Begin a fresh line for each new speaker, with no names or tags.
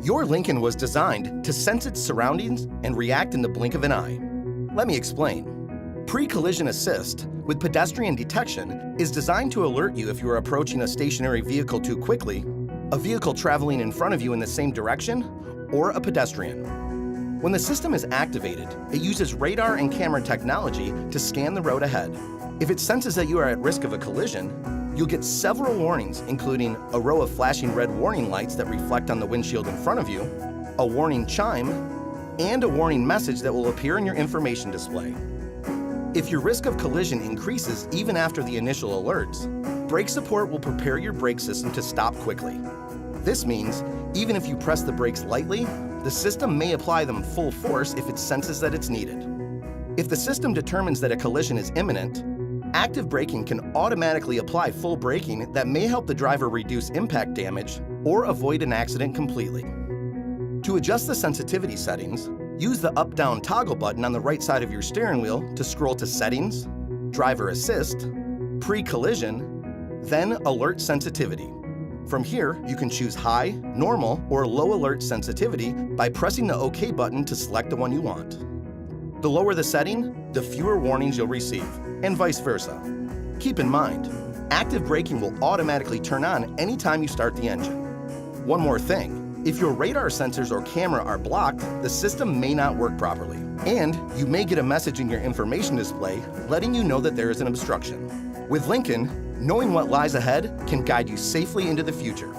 Your Lincoln was designed to sense its surroundings and react in the blink of an eye. Let me explain. Pre-collision assist with pedestrian detection is designed to alert you if you are approaching a stationary vehicle too quickly, a vehicle traveling in front of you in the same direction, or a pedestrian. When the system is activated, it uses radar and camera technology to scan the road ahead. If it senses that you are at risk of a collision, you'll get several warnings, including a row of flashing red warning lights that reflect on the windshield in front of you, a warning chime, and a warning message that will appear in your information display. If your risk of collision increases even after the initial alerts, brake support will prepare your brake system to stop quickly. This means, even if you press the brakes lightly, the system may apply them full force if it senses that it's needed. If the system determines that a collision is imminent, active braking can automatically apply full braking that may help the driver reduce impact damage or avoid an accident completely. To adjust the sensitivity settings, use the up-down toggle button on the right side of your steering wheel to scroll to Settings, Driver Assist, Pre-collision, then Alert Sensitivity. From here, you can choose high, normal, or low alert sensitivity by pressing the OK button to select the one you want. The lower the setting, the fewer warnings you'll receive, and vice versa. Keep in mind, active braking will automatically turn on anytime you start the engine. One more thing, if your radar sensors or camera are blocked, the system may not work properly, and you may get a message in your information display letting you know that there is an obstruction. With Lincoln, knowing what lies ahead can guide you safely into the future.